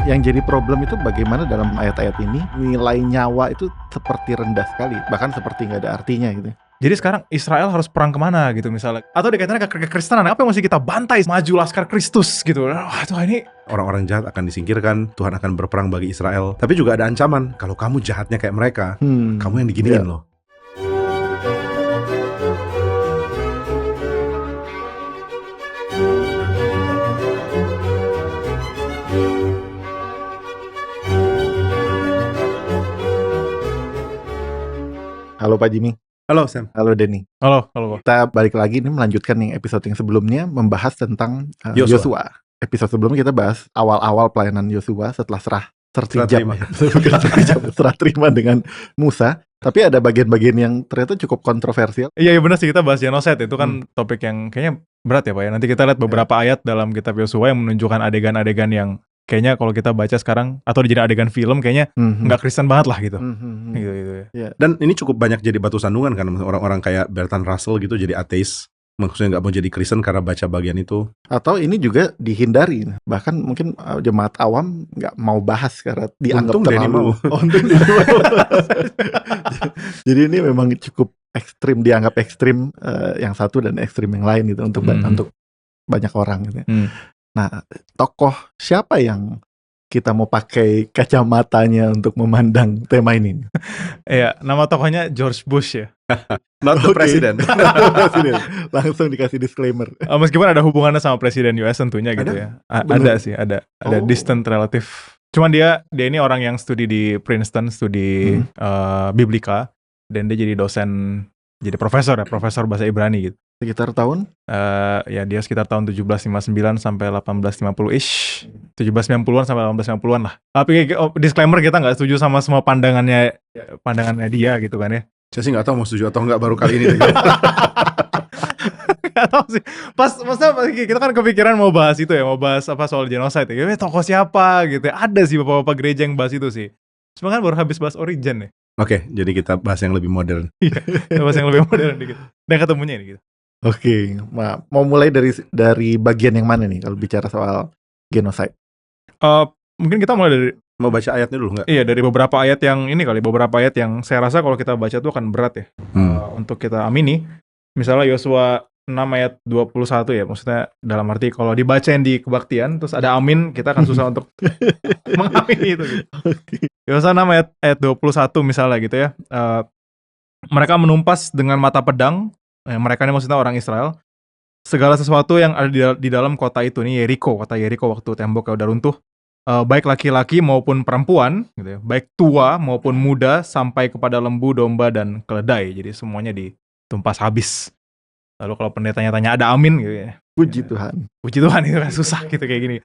Yang jadi problem itu bagaimana dalam ayat-ayat ini nilai nyawa itu seperti rendah sekali, bahkan seperti nggak ada artinya gitu. Jadi sekarang Israel harus perang kemana gitu misalnya. Atau dikaitannya ke kekristenan, apa yang mesti kita bantai? Maju laskar Kristus gitu. Wah tuh ini Orang-orang jahat akan disingkirkan, Tuhan akan berperang bagi Israel. Tapi juga ada ancaman, kalau kamu jahatnya kayak mereka, kamu yang diginiin loh. Halo Pak Jimmy. Halo Sam. Halo Denny. Halo. Kita balik lagi nih melanjutkan yang episode yang sebelumnya membahas tentang Yosua. Episode sebelumnya kita bahas awal-awal pelayanan Yosua setelah serah terima dengan Musa. Tapi ada bagian-bagian yang ternyata cukup kontroversial. Iya benar sih, kita bahas genocide itu kan topik yang kayaknya berat ya Pak ya. Nanti kita lihat beberapa ayat dalam kitab Yosua yang menunjukkan adegan-adegan yang kayaknya kalau kita baca sekarang atau dijadiin adegan film kayaknya nggak Kristen banget lah gitu. Gitu ya. Dan ini cukup banyak jadi batu sandungan kan, orang-orang kayak Bertrand Russell gitu jadi ateis, maksudnya nggak mau jadi Kristen karena baca bagian itu. Atau ini juga dihindari, bahkan mungkin jemaat awam nggak mau bahas karena dianggap terlalu. Untung Denny mau. Jadi ini memang cukup ekstrim, dianggap ekstrim yang satu dan ekstrim yang lain gitu untuk banyak orang gitu. Nah, tokoh siapa yang kita mau pakai kacamatanya untuk memandang tema ini? Iya, nama tokohnya George Bush ya. Not the president. Langsung dikasih disclaimer. Meskipun ada hubungannya sama presiden US tentunya gitu ya. Ada sih, ada distant relative. Cuman dia ini orang yang studi di Princeton, studi Biblika, dan dia jadi dosen, jadi profesor bahasa Ibrani gitu. Sekitar tahun? Ya dia sekitar tahun 1759 sampai 1850-ish. 1790-an sampai 1850-an lah. Tapi disclaimer, kita nggak setuju sama semua pandangannya dia gitu kan ya. Saya sih nggak tahu mau setuju atau nggak baru kali ini. Nggak tahu sih. Maksudnya kita kan kepikiran mau bahas itu ya, mau bahas apa soal genocide ya. Tokoh siapa gitu ya. Ada sih bapak-bapak gereja yang bahas itu sih. Cuma kan baru habis bahas Origen ya. Oke, jadi kita bahas yang lebih modern. Iya, bahas yang lebih modern dikit. Dan ketemunya ini gitu. Oke, mau mulai dari bagian yang mana nih kalau bicara soal genocide? Mungkin kita mulai dari, mau baca ayatnya dulu nggak? Iya, dari beberapa ayat yang ini kali, beberapa ayat yang saya rasa kalau kita baca tuh akan berat ya untuk kita amini. Misalnya Yosua 6 ayat 21 ya, maksudnya dalam arti kalau dibacain di kebaktian terus ada amin, kita akan susah untuk mengamini itu gitu. Yosua 6 ayat 21 misalnya gitu ya. Mereka menumpas dengan mata pedang, mereka ini maksudnya orang Israel, segala sesuatu yang ada di dalam kota itu nih, kota Yeriko waktu temboknya udah runtuh, baik laki-laki maupun perempuan gitu ya, baik tua maupun muda, sampai kepada lembu, domba, dan keledai. Jadi semuanya ditumpas habis. Lalu kalau pendetanya tanya ada amin gitu ya. Puji Tuhan itu kan susah gitu kayak gini.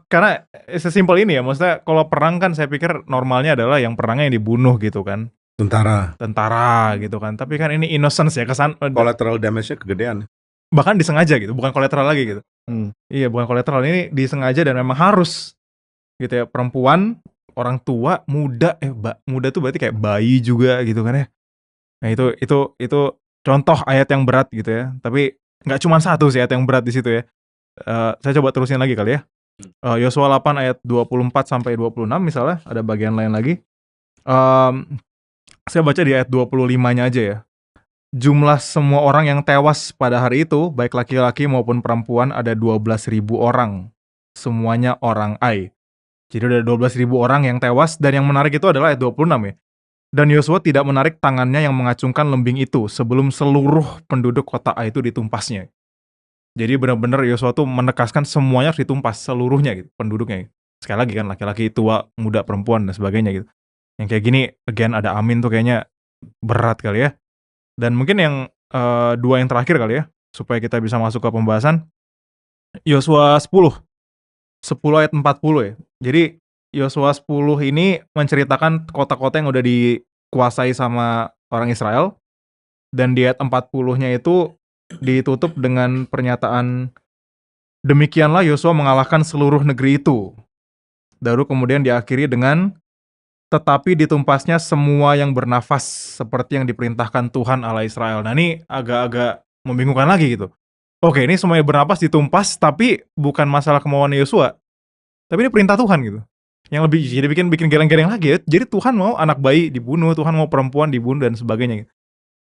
Karena sesimpel ini ya, maksudnya kalau perang kan saya pikir normalnya adalah yang perangnya yang dibunuh gitu kan. Tentara gitu kan. Tapi kan ini innocence ya, kesan collateral damage-nya kegedean. Bahkan disengaja gitu, bukan collateral lagi gitu. Iya, bukan collateral, ini disengaja dan memang harus gitu ya. Perempuan, orang tua, muda, muda tuh berarti kayak bayi juga gitu kan ya. Nah itu contoh ayat yang berat gitu ya. Tapi nggak cuma satu sih ayat yang berat di situ ya. Saya coba terusin lagi kali ya. Yosua 8 ayat 24 sampai 26 misalnya, ada bagian lain lagi. Saya baca di ayat 25-nya aja ya. Jumlah semua orang yang tewas pada hari itu, baik laki-laki maupun perempuan, ada 12.000 orang. Semuanya orang Ai. Jadi ada 12.000 orang yang tewas, dan yang menarik itu adalah ayat 26 ya. Dan Yosua tidak menarik tangannya yang mengacungkan lembing itu sebelum seluruh penduduk kota Ai itu ditumpasnya. Jadi benar-benar Yosua tuh menekaskan semuanya harus ditumpas, seluruhnya gitu, penduduknya. Sekali lagi kan, laki-laki, tua, muda, perempuan, dan sebagainya gitu. Yang kayak gini, again ada amin tuh kayaknya berat kali ya. Dan mungkin yang dua yang terakhir kali ya, supaya kita bisa masuk ke pembahasan. Yosua 10 ayat 40 ya. Jadi Yosua 10 ini menceritakan kota-kota yang udah dikuasai sama orang Israel. Dan di ayat 40-nya itu ditutup dengan pernyataan, demikianlah Yosua mengalahkan seluruh negeri itu. Lalu kemudian diakhiri dengan, tetapi ditumpasnya semua yang bernafas seperti yang diperintahkan Tuhan Allah Israel. Nah ini agak-agak membingungkan lagi gitu. Oke, ini semuanya bernafas ditumpas, tapi bukan masalah kemauan Yosua. Tapi ini perintah Tuhan gitu. Yang lebih jadi bikin geleng-geleng lagi ya. Jadi Tuhan mau anak bayi dibunuh, Tuhan mau perempuan dibunuh dan sebagainya gitu.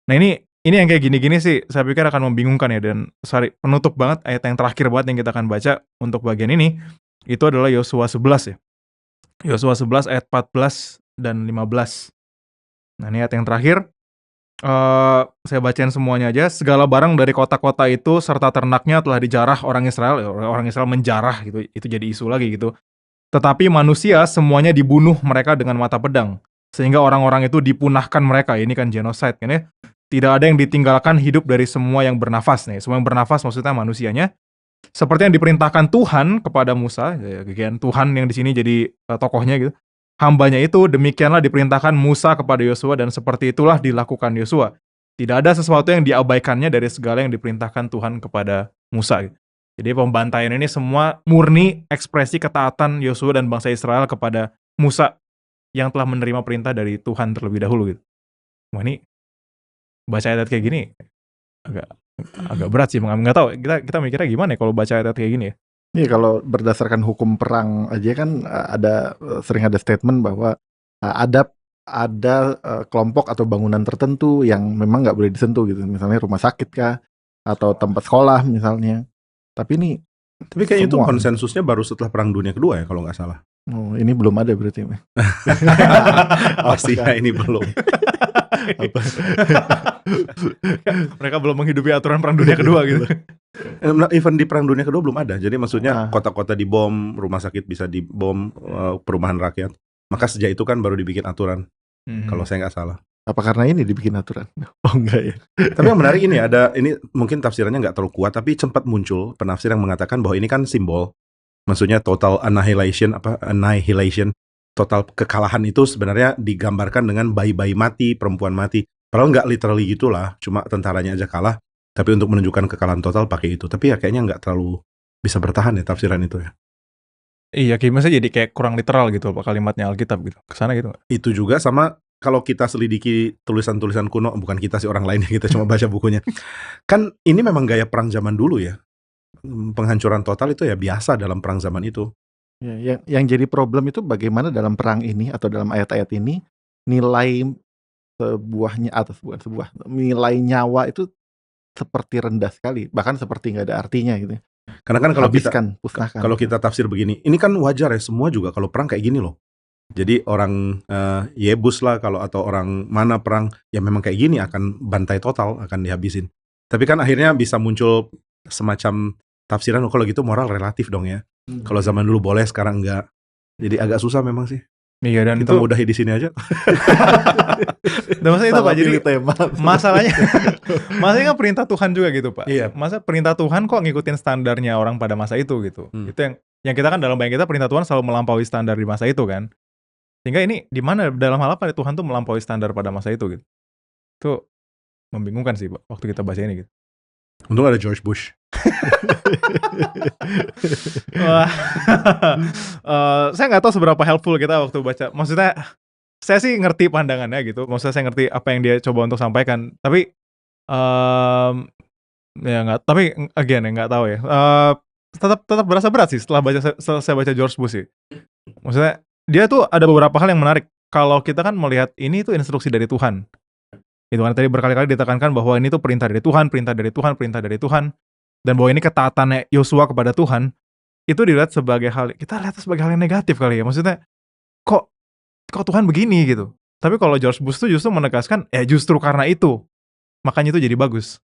Nah ini yang kayak gini-gini sih saya pikir akan membingungkan ya. Dan penutup banget ayat yang terakhir banget yang kita akan baca untuk bagian ini, itu adalah Yosua 11 ya. Yosua 11 ayat 14 dan 15. Nah ini ayat yang terakhir, saya bacain semuanya aja. Segala barang dari kota-kota itu serta ternaknya telah dijarah orang Israel. Orang Israel menjarah gitu, itu jadi isu lagi gitu. Tetapi manusia semuanya dibunuh mereka dengan mata pedang, sehingga orang-orang itu dipunahkan mereka. Ini kan genocide kan ya. Tidak ada yang ditinggalkan hidup dari semua yang bernafas nih. Semua yang bernafas maksudnya manusianya. Seperti yang diperintahkan Tuhan kepada Musa, ya, Tuhan yang di sini jadi tokohnya gitu. Hambanya itu demikianlah diperintahkan Musa kepada Yosua dan seperti itulah dilakukan Yosua. Tidak ada sesuatu yang diabaikannya dari segala yang diperintahkan Tuhan kepada Musa. Gitu. Jadi pembantaian ini semua murni ekspresi ketaatan Yosua dan bangsa Israel kepada Musa yang telah menerima perintah dari Tuhan terlebih dahulu. Gitu. Wah ini baca ayat kayak gini agak berat sih, nggak tahu kita mikirnya gimana ya kalau baca ayat kayak gini ya. Iya, kalau berdasarkan hukum perang aja kan sering ada statement bahwa ada kelompok atau bangunan tertentu yang memang nggak boleh disentuh gitu, misalnya rumah sakit kah atau tempat sekolah misalnya. Tapi kayaknya itu konsensusnya baru setelah Perang Dunia Kedua ya kalau nggak salah. Oh, ini belum ada berarti. Pastinya ini belum. Mereka belum menghidupi aturan Perang Dunia Kedua gitu. Even di Perang Dunia Kedua belum ada. Jadi maksudnya kota-kota dibom, rumah sakit bisa dibom, perumahan rakyat. Maka sejak itu kan baru dibikin aturan. Kalau saya nggak salah. Apa karena ini dibikin aturan? Oh enggak ya. Tapi yang menarik ini mungkin tafsirannya nggak terlalu kuat, tapi sempat muncul penafsir yang mengatakan bahwa ini kan simbol. Maksudnya total annihilation, total kekalahan itu sebenarnya digambarkan dengan bayi-bayi mati, perempuan mati. Padahal nggak literally gitulah, cuma tentaranya aja kalah. Tapi untuk menunjukkan kekalahan total pakai itu. Tapi ya kayaknya nggak terlalu bisa bertahan ya tafsiran itu ya. Iya, kayaknya jadi kayak kurang literal gitu kalimatnya Alkitab gitu. Kesana gitu nggak? Itu juga sama kalau kita selidiki tulisan-tulisan kuno, bukan kita sih orang lain, kita cuma baca bukunya. Kan ini memang gaya perang zaman dulu ya. Penghancuran total itu ya biasa dalam perang zaman itu. Ya, yang jadi problem itu bagaimana dalam perang ini atau dalam ayat-ayat ini nilai nilai nyawa itu seperti rendah sekali, bahkan seperti nggak ada artinya gitu. Karena kan kalau kita tafsir begini, ini kan wajar ya, semua juga kalau perang kayak gini loh. Jadi orang Yebus lah atau orang mana perang ya memang kayak gini, akan bantai total, akan dihabisin. Tapi kan akhirnya bisa muncul semacam tafsiran, kalau gitu moral relatif dong ya. Kalau zaman dulu boleh, sekarang enggak. Jadi agak susah memang sih. Iya, dan kita udahi di sini aja. Dan maksudnya itu Pak, jadi masalahnya kan perintah Tuhan juga gitu Pak. Iya. Masa perintah Tuhan kok ngikutin standarnya orang pada masa itu gitu. Itu yang kita kan dalam bayang kita perintah Tuhan selalu melampaui standar di masa itu kan. Sehingga ini di mana dalam hal apa Tuhan tuh melampaui standar pada masa itu gitu. Itu membingungkan sih Pak waktu kita baca ini gitu. Untung ada George Bush. Saya nggak tahu seberapa helpful kita waktu baca. Maksudnya saya sih ngerti pandangannya gitu. Maksudnya saya ngerti apa yang dia coba untuk sampaikan. Tapi ya nggak. Tapi again ya nggak tahu ya. Tetap berasa berat sih setelah saya baca George Bush sih. Maksudnya dia tuh ada beberapa hal yang menarik. Kalau kita kan melihat ini tuh instruksi dari Tuhan. Itu kan tadi berkali-kali ditekankan bahwa ini tuh perintah dari Tuhan, perintah dari Tuhan, perintah dari Tuhan. Dan bahwa ini ketaatannya Yosua kepada Tuhan, itu dilihat sebagai kita lihat sebagai hal yang negatif kali ya. Maksudnya, kok Tuhan begini gitu. Tapi kalau George Bush tuh justru menegaskan, justru karena itu, makanya itu jadi bagus.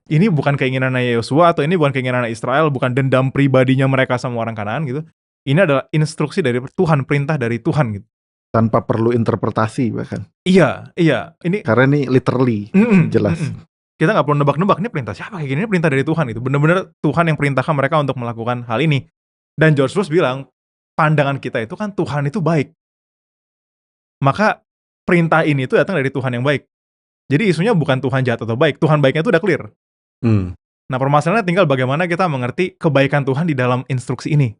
Ini bukan keinginannya Yosua, atau ini bukan keinginannya Israel, bukan dendam pribadinya mereka sama orang Kanaan gitu. Ini adalah instruksi dari Tuhan, perintah dari Tuhan gitu. Tanpa perlu interpretasi bahkan. Iya. Karena ini literally jelas. Kita nggak perlu nebak-nebak, ini perintah siapa kayak gini, ini perintah dari Tuhan itu. Benar-benar Tuhan yang perintahkan mereka untuk melakukan hal ini. Dan George Bush bilang, pandangan kita itu kan Tuhan itu baik. Maka perintah ini itu datang dari Tuhan yang baik. Jadi isunya bukan Tuhan jahat atau baik, Tuhan baiknya itu udah clear. Nah permasalahannya tinggal bagaimana kita mengerti kebaikan Tuhan di dalam instruksi ini.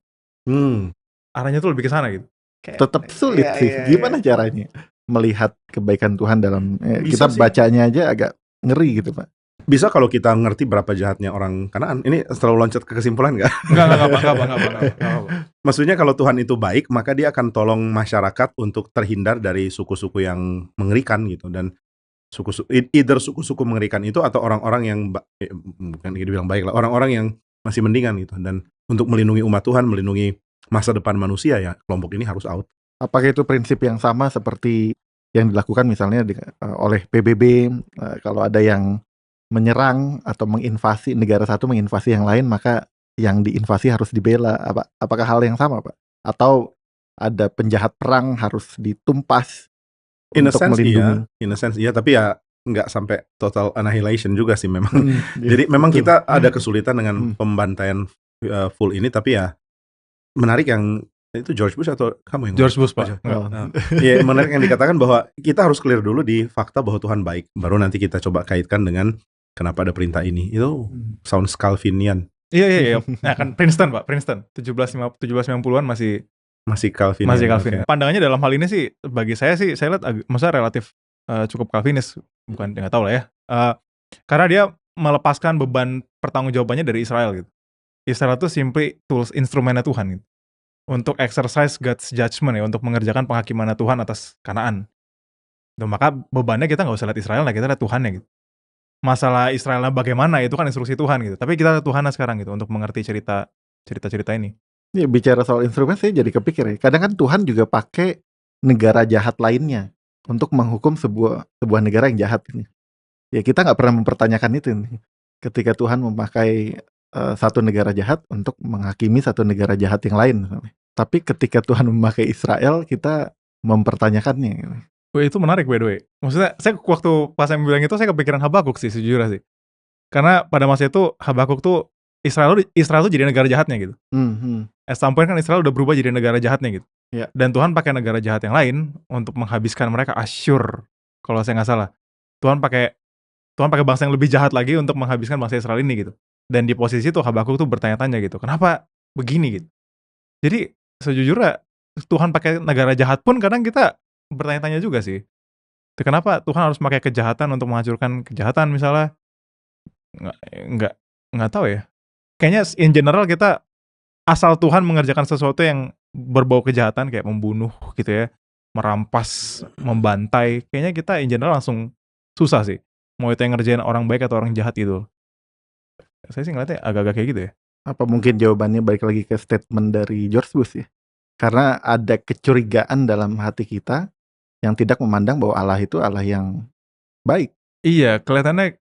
Arahnya tuh lebih ke sana gitu. Tetap sulit sih. Gimana caranya melihat kebaikan Tuhan dalam kita bacanya aja agak ngeri gitu Pak. Bisa kalau kita ngerti berapa jahatnya orang Kanaan. Ini selalu loncat ke kesimpulan nggak? Enggak. Maksudnya kalau Tuhan itu baik, maka dia akan tolong masyarakat untuk terhindar dari suku-suku yang mengerikan gitu. Dan either suku-suku mengerikan itu atau orang-orang yang bukan dibilang baik lah, orang-orang yang masih mendingan gitu. Dan untuk melindungi umat Tuhan, melindungi masa depan manusia, ya kelompok ini harus out. Apakah itu prinsip yang sama seperti yang dilakukan misalnya oleh PBB, kalau ada yang menyerang atau menginvasi negara satu, menginvasi yang lain, maka yang diinvasi harus dibela. Apakah hal yang sama, Pak? Atau ada penjahat perang harus ditumpas untuk melindungi? In a sense iya, tapi ya nggak sampai total annihilation juga sih memang. Jadi memang kita ada kesulitan dengan pembantaian full ini, tapi ya menarik yang itu George Bush atau kamu yang George Bush, Pak. Iya, menarik yang dikatakan bahwa kita harus clear dulu di fakta bahwa Tuhan baik, baru nanti kita coba kaitkan dengan kenapa ada perintah ini. Itu sounds Calvinian. Iya. Nah, kan Princeton, Pak. Princeton 1790-an masih Calvinian. Okay. Pandangannya dalam hal ini sih bagi saya lihat maksudnya relatif cukup Calvinis, bukan nggak tahu lah ya. Karena dia melepaskan beban pertanggungjawabannya dari Israel gitu. Israel itu simply tools, instrumennya Tuhan gitu. Untuk exercise God's judgment ya, untuk mengerjakan penghakimannya Tuhan atas Kanaan. Dan maka bebannya kita nggak usah lihat Israel, kita lihat Tuhannya gitu. Masalah Israelnya bagaimana itu kan instruksi Tuhan gitu. Tapi kita lihat Tuhannya sekarang gitu untuk mengerti cerita ini. Ya, bicara soal instrumen saya jadi kepikir ya. Kadang kan Tuhan juga pakai negara jahat lainnya untuk menghukum sebuah negara yang jahat ini. Ya kita nggak pernah mempertanyakan itu nih. Ketika Tuhan memakai satu negara jahat untuk menghakimi satu negara jahat yang lain. Tapi ketika Tuhan memakai Israel, kita mempertanyakannya. Itu menarik by the way. Maksudnya, saya waktu pas saya bilang itu, saya kepikiran Habakuk sih, sejujurnya sih. Karena pada masa itu, Habakuk tuh, Israel tuh jadi negara jahatnya gitu. At some point kan Israel udah berubah jadi negara jahatnya gitu. Yeah. Dan Tuhan pakai negara jahat yang lain untuk menghabiskan mereka. Asyur, kalau saya nggak salah. Tuhan pakai bangsa yang lebih jahat lagi untuk menghabiskan bangsa Israel ini gitu. Dan di posisi itu Habakuk tuh bertanya-tanya gitu, kenapa begini gitu. Jadi sejujurnya Tuhan pakai negara jahat pun kadang kita bertanya-tanya juga sih. Kenapa Tuhan harus pakai kejahatan untuk menghancurkan kejahatan misalnya? Nggak tahu ya. Kayaknya in general kita asal Tuhan mengerjakan sesuatu yang berbau kejahatan kayak membunuh gitu ya, merampas, membantai, kayaknya kita in general langsung susah sih. Mau itu yang ngerjain orang baik atau orang jahat gitu. Saya sih ngeliatnya agak-agak kayak gitu ya. Apa mungkin jawabannya balik lagi ke statement dari George Bush ya? Karena ada kecurigaan dalam hati kita yang tidak memandang bahwa Allah itu Allah yang baik. Iya, kelihatannya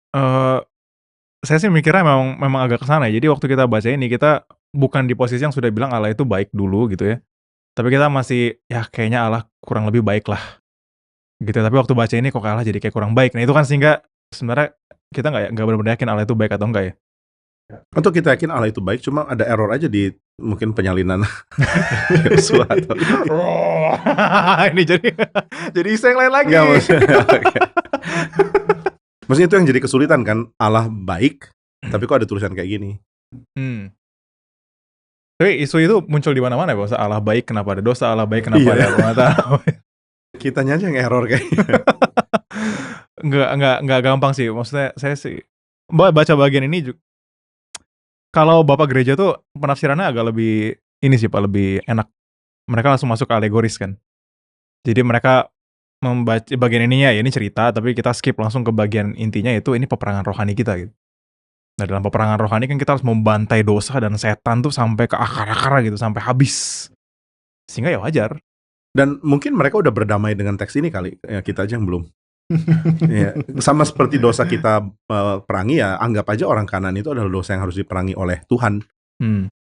saya sih mikirnya memang agak kesana. Jadi waktu kita baca ini, kita bukan di posisi yang sudah bilang Allah itu baik dulu gitu ya. Tapi kita masih, ya kayaknya Allah kurang lebih baik lah. Gitu. Tapi waktu baca ini kok Allah jadi kayak kurang baik. Nah itu kan sehingga sebenarnya kita nggak benar-benar yakin Allah itu baik atau enggak ya. Untuk kita yakin Allah itu baik, cuma ada error aja di mungkin penyalinan suatu. Ini jadi isu yang lain lagi. Maksudnya itu yang jadi kesulitan kan, Allah baik, tapi kok ada tulisan kayak gini. Tapi isu itu muncul di mana-mana ya, bahwa Allah baik kenapa ada dosa, Allah baik kenapa ada mata. Kitanya aja yang error kayaknya. Enggak gampang sih. Maksudnya saya sih baca bagian ini juga, kalau Bapak gereja tuh penafsirannya agak lebih ini sih Pak, lebih enak. Mereka langsung masuk ke alegoris kan. Jadi mereka membaca bagian ininya ya ini cerita, tapi kita skip langsung ke bagian intinya, yaitu ini peperangan rohani kita gitu. Nah dalam peperangan rohani kan kita harus membantai dosa dan setan tuh sampai ke akar-akar gitu, sampai habis. Sehingga ya wajar. Dan mungkin mereka udah berdamai dengan teks ini kali, ya kita aja yang belum. Ya, sama seperti dosa kita perangi ya, anggap aja orang Kanaan itu adalah dosa yang harus diperangi oleh Tuhan.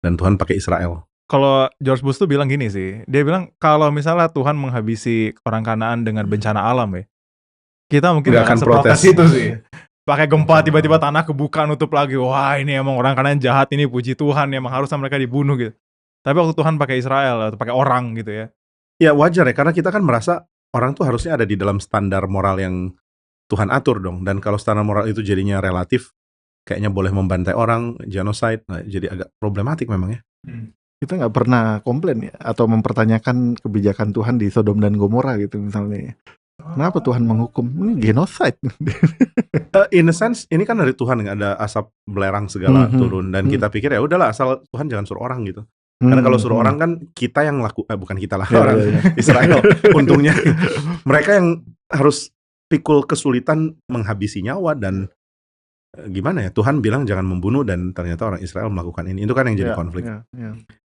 Dan Tuhan pakai Israel. Kalau George Bush tuh bilang gini sih, dia bilang kalau misalnya Tuhan menghabisi orang Kanaan dengan bencana alam ya, kita mungkin gak akan protes itu sih. Pakai gempa tiba-tiba tanah kebuka nutup lagi, wah ini emang orang Kanaan jahat, ini puji Tuhan, emang harusnya mereka dibunuh gitu. Tapi waktu Tuhan pakai Israel atau pakai orang gitu ya. Ya wajar ya, karena kita kan merasa orang tuh harusnya ada di dalam standar moral yang Tuhan atur dong. Dan kalau standar moral itu jadinya relatif, kayaknya boleh membantai orang, genocide, nah jadi agak problematik memang ya. Kita nggak pernah komplain ya, atau mempertanyakan kebijakan Tuhan di Sodom dan Gomora gitu misalnya. Kenapa Tuhan menghukum? Ini genocide. In a sense ini kan dari Tuhan, nggak ada asap belerang segala turun, dan kita pikir ya udahlah asal Tuhan jangan suruh orang gitu. Karena kalau suruh orang kan kita yang bukan kita lah, orang Israel untungnya mereka yang harus pikul kesulitan menghabisi nyawa, dan gimana ya, Tuhan bilang jangan membunuh dan ternyata orang Israel melakukan ini. Itu kan yang jadi konflik.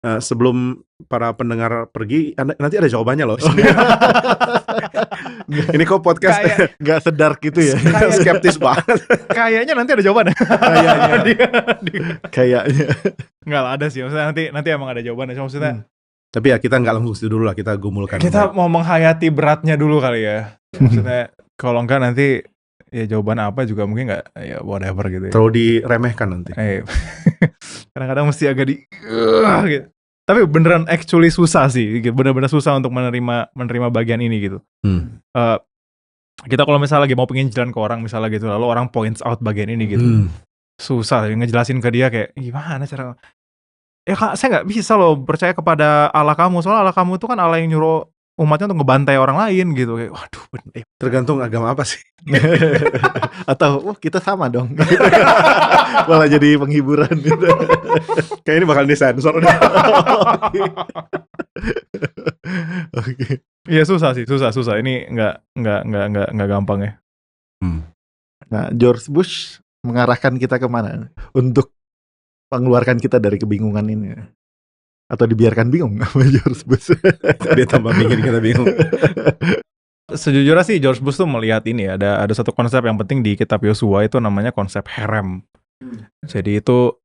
Sebelum para pendengar pergi, nanti ada jawabannya loh. Ini kok podcast nggak sedark gitu ya. Kayak skeptis banget. Kayaknya nanti ada jawabannya. Kayaknya nggak ada sih, maksudnya nanti emang ada jawabannya. Maksudnya tapi ya kita nggak langsung situ dulu lah, kita gumulkan. Kita mau menghayati beratnya dulu kali ya. Maksudnya kalau enggak nanti ya jawaban apa juga mungkin nggak, ya whatever gitu ya. Terlalu diremehkan nanti. Kadang-kadang mesti agak gitu. Tapi beneran actually susah sih, bener-bener susah untuk menerima bagian ini gitu. Kita kalau misalnya lagi mau pengen jalan ke orang misalnya gitu, lalu orang points out bagian ini gitu, susah ngejelasin ke dia kayak gimana cara. Ya Kak, saya nggak bisa loh percaya kepada Allah kamu, soalnya Allah kamu itu kan Allah yang nyuruh umatnya untuk ngebantai orang lain gitu. Kayak waduh, tergantung agama apa sih. Atau kita sama dong. Malah jadi penghiburan gitu. Kayak ini bakal disensor. Oke. Iya susah sih, susah. Ini nggak gampang ya. Nah, George Bush mengarahkan kita kemana untuk mengeluarkan kita dari kebingungan ini? Atau dibiarkan bingung sama George Bush? Dia tambah bikin kita bingung. Sejujurnya sih George Bush tuh melihat ini ya, ada satu konsep yang penting di kitab Yosua, itu namanya konsep harem. Jadi itu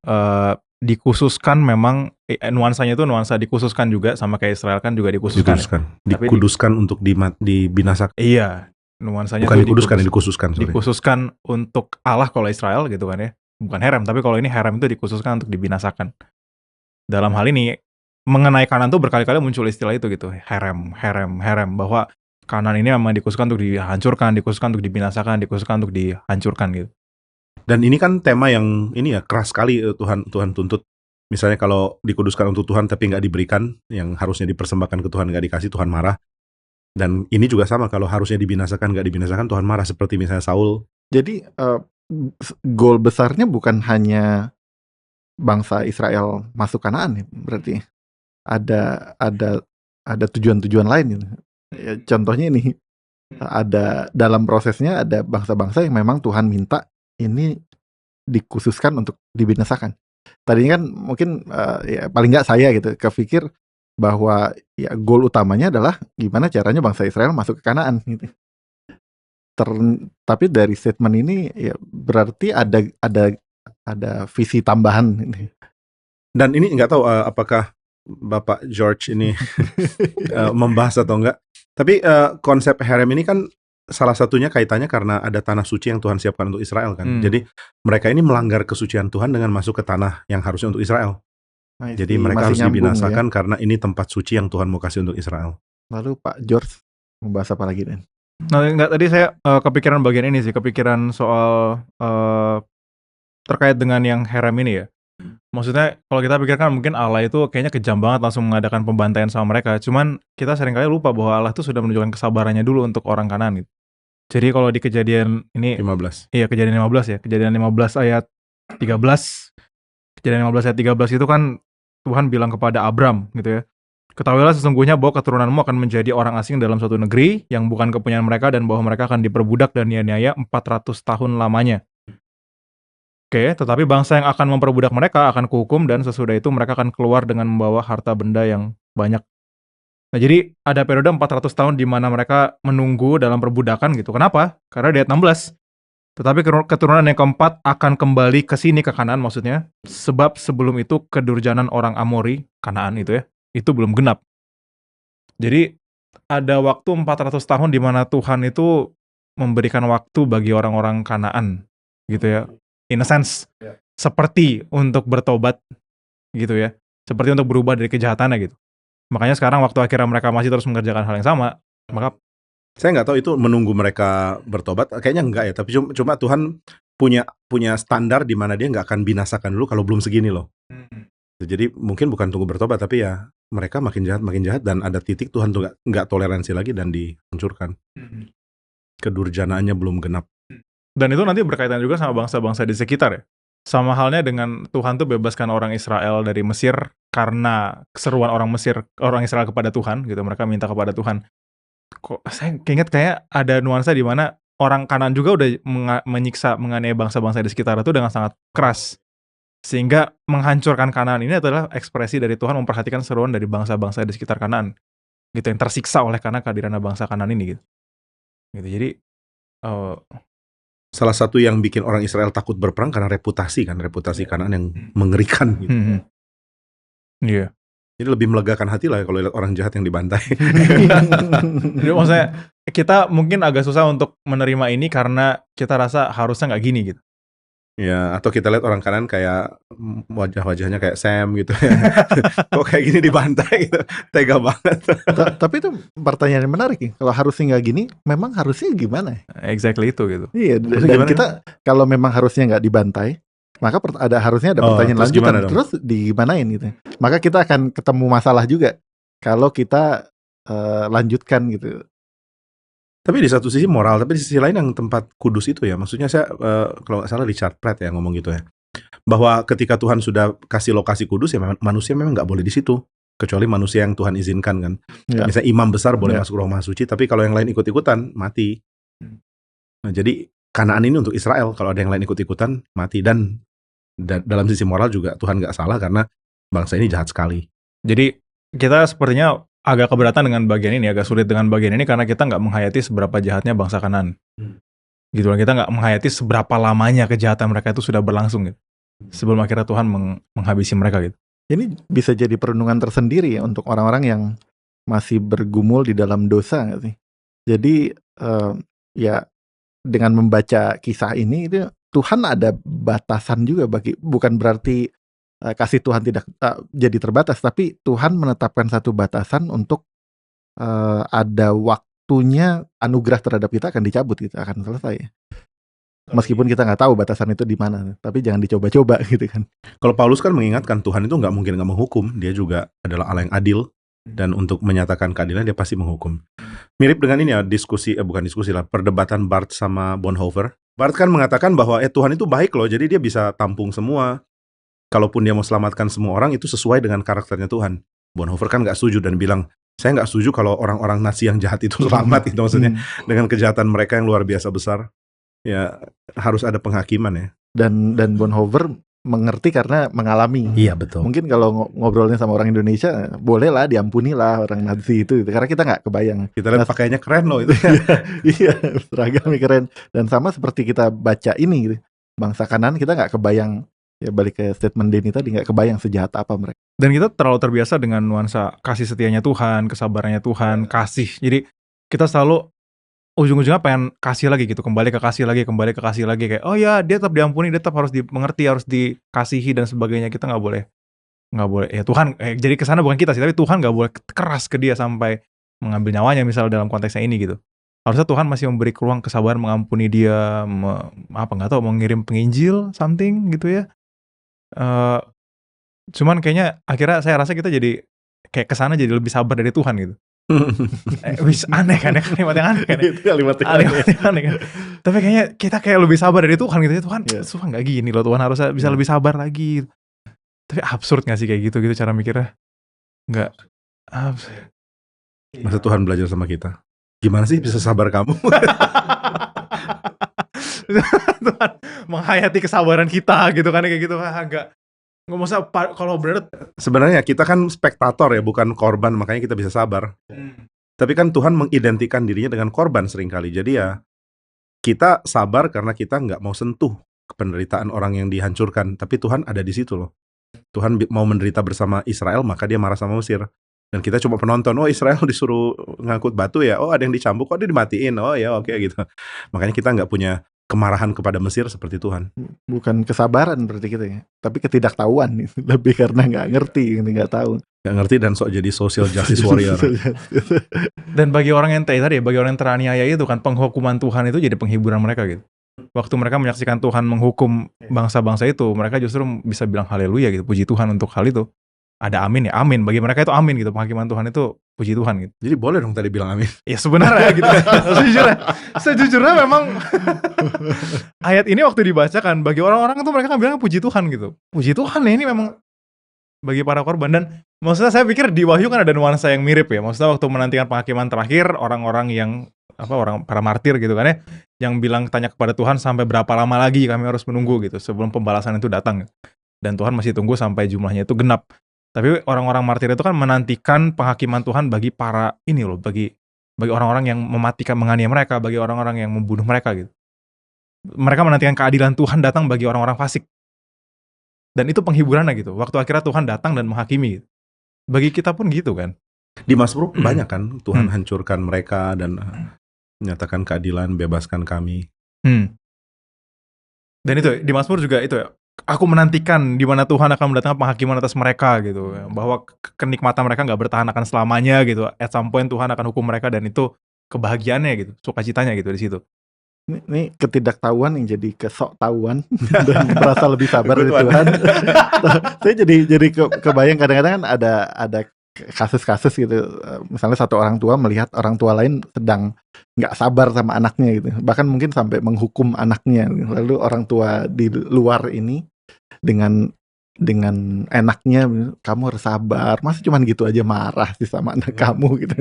dikhususkan memang, nuansanya itu nuansa dikhususkan juga, sama kayak Israel kan juga dikhususkan. Dikuduskan untuk dibinasakan. Iya, nuansanya bukan dikhususkan. Dikhususkan untuk Allah kalau Israel gitu kan ya. Bukan harem, tapi kalau ini harem itu dikhususkan untuk dibinasakan. Dalam hal ini mengenai Kanan tuh berkali-kali muncul istilah itu gitu, harem, bahwa Kanan ini memang dikhususkan untuk dihancurkan, dikhususkan untuk dibinasakan, dikhususkan untuk dihancurkan gitu. Dan ini kan tema yang ini ya keras sekali Tuhan tuntut. Misalnya kalau dikuduskan untuk Tuhan tapi nggak diberikan, yang harusnya dipersembahkan ke Tuhan nggak dikasih, Tuhan marah. Dan ini juga sama, kalau harusnya dibinasakan nggak dibinasakan, Tuhan marah, seperti misalnya Saul. Jadi goal besarnya bukan hanya bangsa Israel masuk Kanaan ya, berarti ada tujuan-tujuan lain gitu. Ya, contohnya ini ada dalam prosesnya ada bangsa-bangsa yang memang Tuhan minta ini dikhususkan untuk dibinasakan. Tadinya kan mungkin ya paling nggak saya gitu kepikir bahwa ya goal utamanya adalah gimana caranya bangsa Israel masuk ke Kanaan gitu. Tapi dari statement ini ya berarti ada visi tambahan ini. Dan ini nggak tahu apakah Bapak George ini membahas atau enggak. Tapi konsep harem ini kan salah satunya kaitannya karena ada tanah suci yang Tuhan siapkan untuk Israel kan. Jadi mereka ini melanggar kesucian Tuhan dengan masuk ke tanah yang harusnya untuk Israel. Jadi mereka harus dibinasakan ya? Karena ini tempat suci yang Tuhan mau kasih untuk Israel. Lalu Pak George membahas apa lagi, Den? Nah, enggak, tadi saya kepikiran bagian ini sih, kepikiran soal terkait dengan yang harem ini ya. Maksudnya kalau kita pikirkan mungkin Allah itu kayaknya kejam banget langsung mengadakan pembantaian sama mereka. Cuman kita seringkali lupa bahwa Allah itu sudah menunjukkan kesabarannya dulu untuk orang Kanaan gitu. Jadi kalau di Kejadian ini 15. Iya, Kejadian 15 ya. Kejadian 15 ayat 13. Kejadian 15 ayat 13 itu kan Tuhan bilang kepada Abram gitu ya. Ketahuilah sesungguhnya bahwa keturunanmu akan menjadi orang asing dalam suatu negeri yang bukan kepunyaan mereka, dan bahwa mereka akan diperbudak dan dianiaya 400 tahun lamanya. Oke, tetapi bangsa yang akan memperbudak mereka akan kuhukum, dan sesudah itu mereka akan keluar dengan membawa harta benda yang banyak. Nah, jadi ada periode 400 tahun di mana mereka menunggu dalam perbudakan gitu. Kenapa? Karena di ayat 16. Tetapi keturunan yang keempat akan kembali ke sini, ke Kanaan maksudnya, sebab sebelum itu kedurjanan orang Amori, Kanaan itu ya, itu belum genap. Jadi ada waktu 400 tahun di mana Tuhan itu memberikan waktu bagi orang-orang Kanaan gitu ya. In a sense, seperti untuk bertobat gitu ya. Seperti untuk berubah dari kejahatannya gitu. Makanya sekarang waktu akhirnya mereka masih terus mengerjakan hal yang sama, maka saya nggak tahu itu menunggu mereka bertobat, kayaknya enggak ya. Tapi cuma Tuhan punya standar di mana dia nggak akan binasakan dulu kalau belum segini loh. Jadi mungkin bukan tunggu bertobat, tapi ya mereka makin jahat dan ada titik Tuhan tuh nggak toleransi lagi dan dihancurkan. Kedurjanaannya belum genap. Dan itu nanti berkaitan juga sama bangsa-bangsa di sekitar ya. Sama halnya dengan Tuhan tuh bebaskan orang Israel dari Mesir karena keseruan orang Israel kepada Tuhan gitu. Mereka minta kepada Tuhan. Kok saya keinget kayak ada nuansa di mana orang Kanaan juga udah menyiksa, menganiaya bangsa-bangsa di sekitar itu dengan sangat keras. Sehingga menghancurkan Kanaan ini adalah ekspresi dari Tuhan memperhatikan seruan dari bangsa-bangsa di sekitar Kanaan. Gitu, yang tersiksa oleh karena kehadiran bangsa Kanaan ini gitu. Jadi salah satu yang bikin orang Israel takut berperang karena reputasi Kanaan yang mengerikan gitu. Iya. Jadi lebih melegakan hati lah kalau lihat orang jahat yang dibantai. Jadi maksudnya kita mungkin agak susah untuk menerima ini karena kita rasa harusnya nggak gini gitu. Ya, atau kita lihat orang kanan kayak wajah-wajahnya kayak Sam gitu. Kok kayak gini dibantai gitu. Tega banget. Tapi itu pertanyaan yang menarik nih. Kalau harusnya nggak gini, memang harusnya gimana? Exactly itu gitu. Iya, dan kita kalau memang harusnya nggak dibantai, maka harusnya ada pertanyaan lanjutan. Terus digimanain gitu. Maka kita akan ketemu masalah juga kalau kita lanjutkan gitu. Tapi di satu sisi moral, tapi di sisi lain yang tempat kudus itu ya, maksudnya saya kalau nggak salah Richard Pratt ya ngomong gitu ya, bahwa ketika Tuhan sudah kasih lokasi kudus ya manusia memang nggak boleh di situ, kecuali manusia yang Tuhan izinkan kan. Ya. Misalnya imam besar boleh masuk ruang maha suci, tapi kalau yang lain ikut-ikutan mati. Nah, jadi Kanaan ini untuk Israel, kalau ada yang lain ikut-ikutan mati. Dan dalam sisi moral juga Tuhan nggak salah karena bangsa ini jahat sekali. Jadi kita sepertinya agak keberatan dengan bagian ini, agak sulit dengan bagian ini karena kita nggak menghayati seberapa jahatnya bangsa Kanaan. Gitu kan, kita nggak menghayati seberapa lamanya kejahatan mereka itu sudah berlangsung gitu. Sebelum akhirnya Tuhan menghabisi mereka gitu. Ini bisa jadi perenungan tersendiri ya untuk orang-orang yang masih bergumul di dalam dosa nggak sih? Jadi ya dengan membaca kisah ini itu Tuhan ada batasan juga bukan berarti kasih Tuhan tidak jadi terbatas, tapi Tuhan menetapkan satu batasan untuk ada waktunya anugerah terhadap kita akan dicabut gitu, akan selesai. Meskipun kita nggak tahu batasan itu di mana, tapi jangan dicoba-coba gitu kan. Kalau Paulus kan mengingatkan Tuhan itu nggak mungkin nggak menghukum, dia juga adalah Allah yang adil dan untuk menyatakan keadilan dia pasti menghukum. Mirip dengan ini ya perdebatan Barth sama Bonhoeffer. Barth kan mengatakan bahwa Tuhan itu baik loh, jadi dia bisa tampung semua. Kalaupun dia mau selamatkan semua orang itu sesuai dengan karakternya Tuhan. Bonhoeffer kan nggak setuju dan bilang, saya nggak setuju kalau orang-orang Nazi yang jahat itu selamat itu maksudnya dengan kejahatan mereka yang luar biasa besar. Ya harus ada penghakiman ya. Dan Bonhoeffer mengerti karena mengalami. Iya betul. Mungkin kalau ngobrolnya sama orang Indonesia, boleh lah diampuni lah orang Nazi itu karena kita nggak kebayang. Kita lihat pakaiannya keren loh itu. Iya, seragamnya keren. Dan sama seperti kita baca ini gitu. Bangsa Kanaan kita nggak kebayang. Ya balik ke statement Denny tadi, nggak kebayang sejahat apa mereka. Dan kita terlalu terbiasa dengan nuansa kasih setianya Tuhan, kesabarannya Tuhan, kasih. Jadi kita selalu ujung-ujungnya pengen kasih lagi gitu, kembali ke kasih lagi kayak oh ya dia tetap diampuni, dia tetap harus dimengerti, harus dikasihi dan sebagainya. Kita nggak boleh ya Tuhan jadi kesana bukan kita sih, tapi Tuhan nggak boleh keras ke dia sampai mengambil nyawanya misalnya dalam konteksnya ini gitu. Harusnya Tuhan masih memberi ruang kesabaran, mengampuni dia, mengirim penginjil something gitu ya. Cuman kayaknya akhirnya saya rasa kita jadi kayak kesana jadi lebih sabar dari Tuhan gitu. Aneh kan ya, kalimat yang aneh kan ya? Itu kalimat yang aneh kan. Tapi kayaknya kita kayak lebih sabar dari Tuhan gitu ya. Tuhan gak gini loh, Tuhan harusnya bisa lebih sabar lagi. Tapi absurd gak sih kayak gitu cara mikirnya? Gak absurd. Masa Tuhan belajar sama kita? Gimana sih bisa sabar kamu? Tuhan menghayati kesabaran kita gitu kan, kayak gitu agak nggak usah kalau berat. Sebenarnya kita kan spektator ya, bukan korban, makanya kita bisa sabar. Tapi kan Tuhan mengidentikan dirinya dengan korban seringkali. Jadi ya kita sabar karena kita nggak mau sentuh penderitaan orang yang dihancurkan. Tapi Tuhan ada di situ loh. Tuhan mau menderita bersama Israel, maka dia marah sama Mesir. Dan kita cuma penonton, oh Israel disuruh ngangkut batu ya, oh ada yang dicambuk, kok dia dimatiin, oh ya oke gitu. Makanya kita nggak punya kemarahan kepada Mesir seperti Tuhan. Bukan kesabaran berarti kita ya, tapi ketidaktahuan. Lebih karena nggak ngerti, nggak tahu. Nggak ngerti dan sok jadi social justice warrior. Dan bagi orang yang bagi orang yang teraniaya itu kan, penghukuman Tuhan itu jadi penghiburan mereka gitu. Waktu mereka menyaksikan Tuhan menghukum bangsa-bangsa itu, mereka justru bisa bilang haleluya gitu, puji Tuhan untuk hal itu. Ada amin ya, amin. Bagi mereka itu amin gitu, penghakiman Tuhan itu puji Tuhan gitu. Jadi boleh dong tadi bilang amin. Ya sebenarnya gitu. Sejujurnya memang ayat ini waktu dibacakan bagi orang-orang itu mereka kan bilang puji Tuhan gitu. Puji Tuhan ya, ini memang bagi para korban. Dan maksudnya saya pikir di Wahyu kan ada nuansa yang mirip ya. Maksudnya waktu menantikan penghakiman terakhir, orang-orang yang para martir gitu kan ya, yang bilang tanya kepada Tuhan sampai berapa lama lagi kami harus menunggu gitu sebelum pembalasan itu datang. Dan Tuhan masih tunggu sampai jumlahnya itu genap. Tapi orang-orang martir itu kan menantikan penghakiman Tuhan bagi para ini loh, bagi orang-orang yang mematikan, menganiaya mereka, bagi orang-orang yang membunuh mereka gitu. Mereka menantikan keadilan Tuhan datang bagi orang-orang fasik. Dan itu penghiburannya gitu. Waktu akhirnya Tuhan datang dan menghakimi gitu. Bagi kita pun gitu kan. Di Mazmur banyak kan Tuhan hancurkan mereka dan menyatakan keadilan, bebaskan kami. Dan itu di Mazmur juga itu ya. Aku menantikan di mana Tuhan akan mendatangkan penghakiman atas mereka gitu, bahwa kenikmatan mereka nggak bertahan akan selamanya gitu. At some point Tuhan akan hukum mereka dan itu kebahagiaannya gitu, sukacitanya gitu di situ. Ini ketidaktahuan yang jadi kesoktahuan dan merasa lebih sabar dari Tuhan. Saya jadi kebayang kadang-kadang kan ada kasus-kasus gitu, misalnya satu orang tua melihat orang tua lain sedang nggak sabar sama anaknya gitu, bahkan mungkin sampai menghukum anaknya, lalu orang tua di luar ini dengan enaknya, kamu harus sabar, masa cuman gitu aja marah sih sama anak kamu gitu.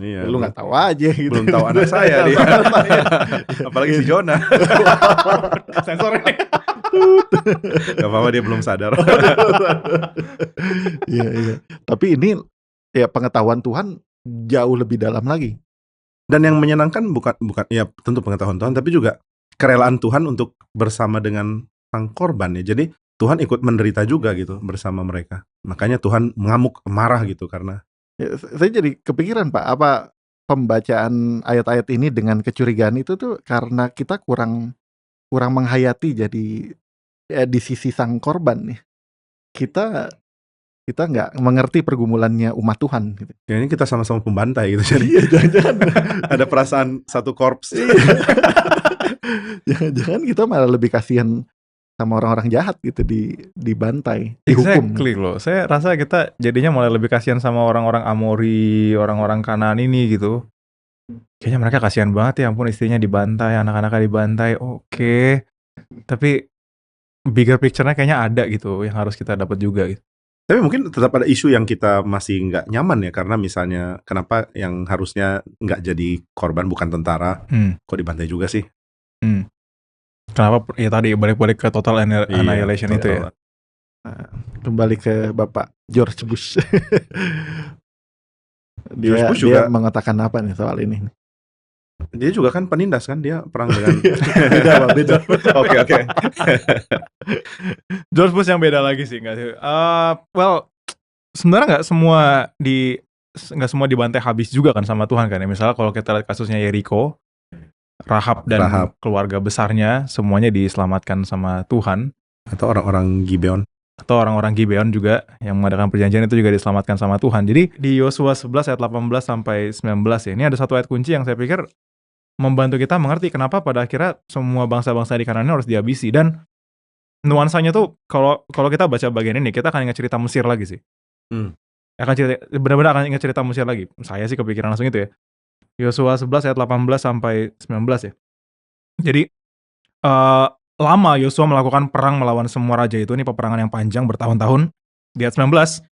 Iya, lu nggak tahu aja gitu. Belum tahu anak saya dia. Apalagi si Jonah. Sensornya. Gak apa-apa, dia belum sadar. Iya. Tapi ini ya pengetahuan Tuhan jauh lebih dalam lagi. Dan yang menyenangkan bukan ya tentu pengetahuan Tuhan, tapi juga kerelaan Tuhan untuk bersama dengan sang korban ya. Jadi Tuhan ikut menderita juga gitu bersama mereka. Makanya Tuhan mengamuk, marah gitu karena. Ya, saya jadi kepikiran Pak, apa pembacaan ayat-ayat ini dengan kecurigaan itu tuh karena kita kurang menghayati jadi di sisi sang korban nih. Kita nggak mengerti pergumulannya umat Tuhan gitu. Ya ini kita sama-sama pembantai gitu. Jadi jangan-jangan ada perasaan satu korps. Jangan-jangan kita malah lebih kasihan sama orang-orang jahat gitu, dibantai, dihukum. Exactly loh. Saya rasa kita jadinya mulai lebih kasihan sama orang-orang Amori, orang-orang Kanaan ini gitu. Kayaknya mereka kasihan banget ya, ampun istrinya dibantai, anak-anaknya dibantai. Oke. Tapi bigger picture-nya kayaknya ada gitu yang harus kita dapat juga gitu. Tapi mungkin tetap ada isu yang kita masih nggak nyaman ya, karena misalnya kenapa yang harusnya nggak jadi korban bukan tentara, kok dibantai juga sih? Kenapa ya tadi balik-balik ke total annihilation itu ya? Kembali ke Bapak George Bush. George Bush juga mengatakan apa nih soal ini? Dia juga kan penindas kan, dia perang dengan beda. Oke. George Bush yang beda lagi sih, nggak sih? Well, sebenarnya nggak semua dibantai habis juga kan sama Tuhan kan ya. Misalnya kalau kita lihat kasusnya Yeriko, Rahab dan keluarga besarnya semuanya diselamatkan sama Tuhan. Atau orang-orang Gibeon. Atau orang-orang Gibeon juga yang mengadakan perjanjian itu juga diselamatkan sama Tuhan. Jadi di Yosua 11 ayat 18 sampai 19 ya, ini ada satu ayat kunci yang saya pikir membantu kita mengerti kenapa pada akhirnya semua bangsa-bangsa di Kanaan harus dihabisi. Dan nuansanya tuh kalau kita baca bagian ini, kita akan ingat cerita Mesir lagi sih. Benar-benar akan ingat cerita Mesir lagi. Saya sih kepikiran langsung itu ya. Yosua 11 ayat 18 sampai 19 ya. Jadi lama Yosua melakukan perang melawan semua raja itu. Ini peperangan yang panjang bertahun-tahun. Di ayat 19,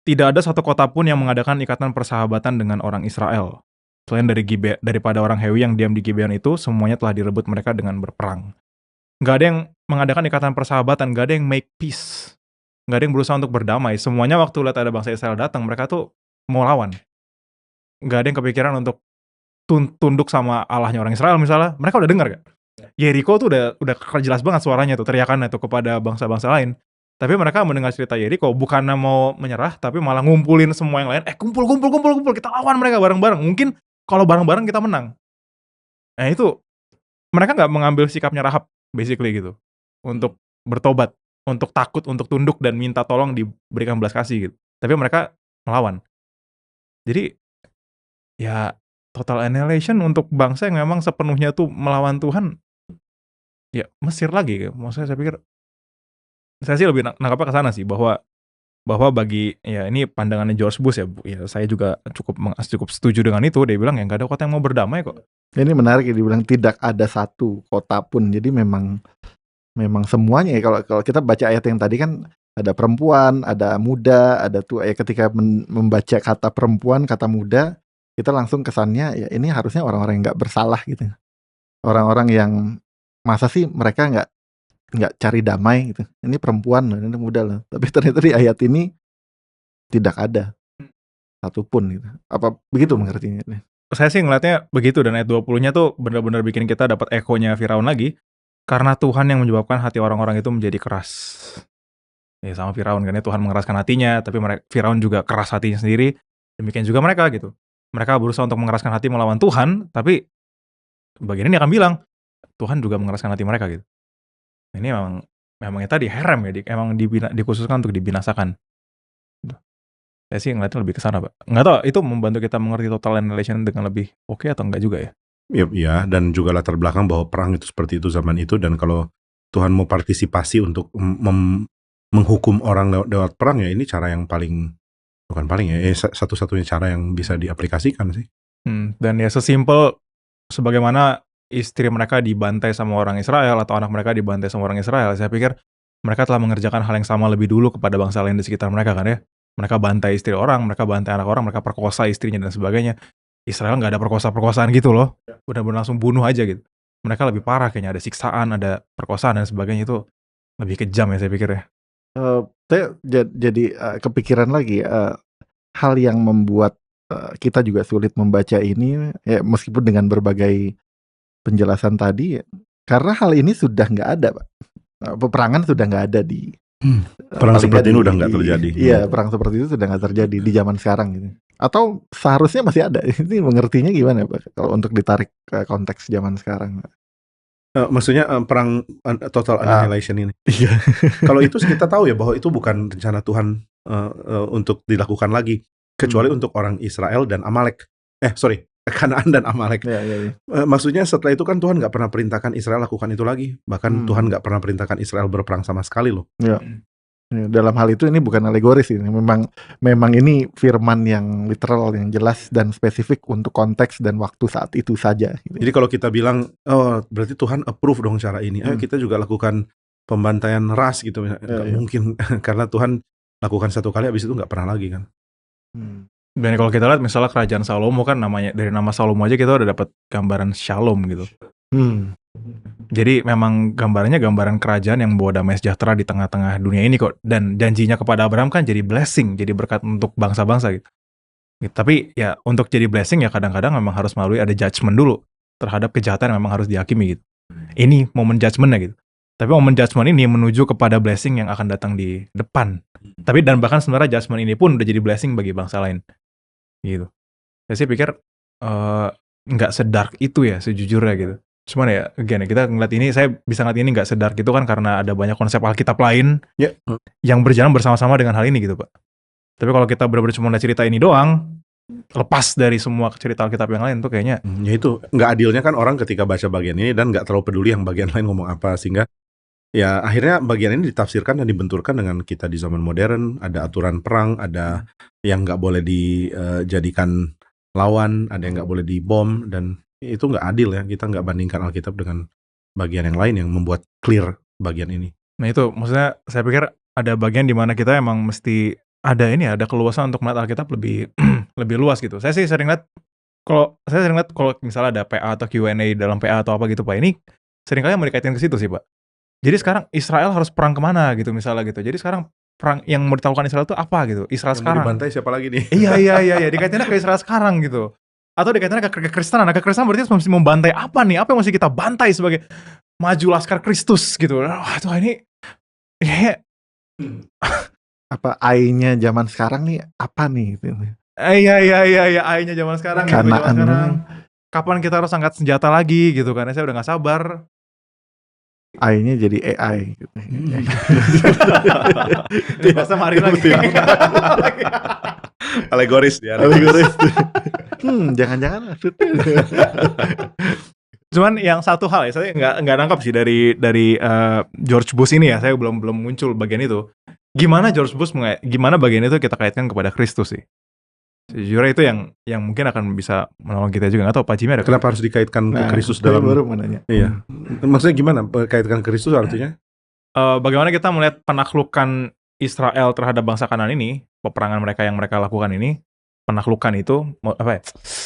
tidak ada satu kota pun yang mengadakan ikatan persahabatan dengan orang Israel. Selain daripada orang Hewi yang diam di Gibeon itu, semuanya telah direbut mereka dengan berperang. Gak ada yang mengadakan ikatan persahabatan, gak ada yang make peace. Gak ada yang berusaha untuk berdamai. Semuanya waktu lihat ada bangsa Israel datang, mereka tuh mau lawan. Gak ada yang kepikiran untuk tunduk sama Allahnya orang Israel misalnya. Mereka udah dengar gak? Yeriko tuh udah jelas banget suaranya tuh, teriakannya tuh kepada bangsa-bangsa lain. Tapi mereka mendengar cerita Yeriko bukannya mau menyerah, tapi malah ngumpulin semua yang lain. Kumpul, kita lawan mereka bareng-bareng. Mungkin kalau bareng-bareng kita menang. Nah itu, mereka gak mengambil sikapnya Rahab basically gitu. Untuk bertobat, untuk takut, untuk tunduk dan minta tolong diberikan belas kasih gitu. Tapi mereka melawan. Jadi ya total annihilation untuk bangsa yang memang sepenuhnya tuh melawan Tuhan, ya Mesir lagi. Maksudnya saya pikir, saya sih lebih nangkapnya ke sana sih, bahwa bahwa bagi ya ini pandangannya George Bush ya saya juga cukup setuju dengan itu. Dia bilang ya nggak ada kota yang mau berdamai kok. Ini menarik ya, dibilang tidak ada satu kota pun. Jadi memang semuanya ya, kalau kita baca ayat yang tadi kan ada perempuan, ada muda, ada tua. Ya ketika membaca kata perempuan, kata muda, kita langsung kesannya ya ini harusnya orang-orang yang nggak bersalah gitu. Orang-orang yang masa sih mereka nggak cari damai gitu. Ini perempuan loh, ini muda loh. Tapi ternyata di ayat ini tidak ada satupun gitu. Apa begitu mengertinya? Saya sih ngeliatnya begitu, dan ayat 20-nya tuh benar-benar bikin kita dapat ekonya Firaun lagi. Karena Tuhan yang menyebabkan hati orang-orang itu menjadi keras. Ya sama Firaun kan ya, Tuhan mengeraskan hatinya, tapi Firaun juga keras hatinya sendiri. Demikian juga mereka gitu. Mereka berusaha untuk mengeraskan hati melawan Tuhan, tapi bagian ini akan bilang Tuhan juga mengeraskan hati mereka gitu. Ini memang itu tadi herem ya, emang dikhususkan untuk dibinasakan. Saya sih ngeliatnya lebih ke sana, Pak. Nggak tahu itu membantu kita mengerti total annihilation dengan lebih oke atau enggak juga ya. Ya, dan juga latar belakang bahwa perang itu seperti itu zaman itu, dan kalau Tuhan mau partisipasi untuk menghukum orang lewat perang, ya ini cara yang bukan paling ya, satu-satunya cara yang bisa diaplikasikan sih. Dan ya sesimpel sebagaimana istri mereka dibantai sama orang Israel atau anak mereka dibantai sama orang Israel, saya pikir mereka telah mengerjakan hal yang sama lebih dulu kepada bangsa lain di sekitar mereka kan ya. Mereka bantai istri orang, mereka bantai anak orang, mereka perkosa istrinya dan sebagainya. Israel nggak ada perkosaan gitu loh, benar-benar langsung bunuh aja gitu. Mereka lebih parah kayaknya, ada siksaan, ada perkosaan dan sebagainya, itu lebih kejam ya saya pikir ya. Saya jadi kepikiran lagi hal yang membuat kita juga sulit membaca ini ya, meskipun dengan berbagai penjelasan tadi, karena hal ini sudah nggak ada, Pak. Peperangan sudah nggak ada di perang seperti ini udah nggak terjadi. Iya, perang seperti itu sudah nggak terjadi di zaman sekarang gitu. Atau seharusnya masih ada. Ini mengertinya gimana, Pak? Kalau untuk ditarik ke konteks zaman sekarang. Maksudnya perang total annihilation ini. Iya. Kalau itu kita tahu ya bahwa itu bukan rencana Tuhan untuk dilakukan lagi, kecuali untuk orang Israel dan Amalek. Kanaan dan Amalek. Ya. Maksudnya setelah itu kan Tuhan nggak pernah perintahkan Israel lakukan itu lagi. Bahkan Tuhan nggak pernah perintahkan Israel berperang sama sekali loh. Ya. Dalam hal itu ini bukan alegoris ini. Memang ini firman yang literal, yang jelas dan spesifik untuk konteks dan waktu saat itu saja. Gitu. Jadi kalau kita bilang, oh berarti Tuhan approve dong cara ini. Kita juga lakukan pembantaian ras gitu. Nggak mungkin, karena Tuhan lakukan satu kali, habis itu nggak pernah lagi kan. Dan kalau kita lihat misalnya kerajaan Salomo kan, namanya dari nama Salomo aja kita udah dapat gambaran shalom gitu. Jadi memang gambarannya gambaran kerajaan yang membawa damai sejahtera di tengah-tengah dunia ini kok. Dan janjinya kepada Abraham kan jadi blessing, jadi berkat untuk bangsa-bangsa gitu. Tapi ya untuk jadi blessing ya kadang-kadang memang harus melalui ada judgment dulu terhadap kejahatan yang memang harus dihakimi gitu. Ini momen judgment-nya gitu. Tapi momen judgment ini menuju kepada blessing yang akan datang di depan. Tapi dan bahkan sebenarnya judgment ini pun udah jadi blessing bagi bangsa lain. Gitu. Saya sih pikir nggak sedark itu ya sejujurnya gitu. Cuman ya, again, kita ngeliat ini, saya bisa ngeliat ini nggak sedark itu kan karena ada banyak konsep Alkitab lain yang berjalan bersama-sama dengan hal ini gitu, Pak. Tapi kalau kita benar-benar cuma lihat cerita ini doang, lepas dari semua cerita Alkitab yang lain tuh kayaknya. Ya itu, nggak adilnya kan orang ketika baca bagian ini dan nggak terlalu peduli yang bagian lain ngomong apa, sehingga ya akhirnya bagian ini ditafsirkan dan dibenturkan dengan kita di zaman modern, ada aturan perang, ada yang nggak boleh dijadikan lawan, ada yang nggak boleh dibom, dan itu nggak adil ya, kita nggak bandingkan Alkitab dengan bagian yang lain yang membuat clear bagian ini. Nah itu, maksudnya saya pikir ada bagian di mana kita emang mesti ada keluasan untuk melihat Alkitab lebih lebih luas gitu. Saya sering lihat kalau misalnya ada PA atau Q&A dalam PA atau apa gitu Pak, ini seringkali mau dikaitkan ke situ sih Pak. Jadi sekarang Israel harus perang kemana gitu misalnya gitu. Jadi sekarang perang yang mau ditaklukkan Israel itu apa gitu? Israel yang sekarang. Mau dibantai siapa lagi nih? Iya, dikaitinnya ke Israel sekarang gitu. Atau dikaitinnya ke kekristenan. Nah, kekristenan berarti mesti membantai apa nih? Apa yang mesti kita bantai sebagai maju laskar Kristus gitu. Wah, tuh ini apa AI-nya zaman sekarang nih apa nih gitu. Iya, AI-nya zaman sekarang gitu. Kapan kita harus angkat senjata lagi gitu kan? Saya udah gak sabar. AI-nya jadi AI gitu. Masa mari lagi. Alegoris dia. Jangan-jangan maksudnya. Cuman yang satu hal ya, saya nggak nangkap sih dari George Bush ini ya, saya belum muncul bagian itu. Gimana gimana bagian itu kita kaitkan kepada Kristus sih? Sejujurnya itu yang mungkin akan bisa menolong kita juga. Nggak tahu Pak Jimmy ada Kenapa harus dikaitkan ke Kristus saya dalam? baru mau nanya. Iya. Maksudnya gimana kaitkan Kristus artinya? Bagaimana kita melihat penaklukan Israel terhadap bangsa Kanaan ini, peperangan mereka yang mereka lakukan ini, penaklukan itu,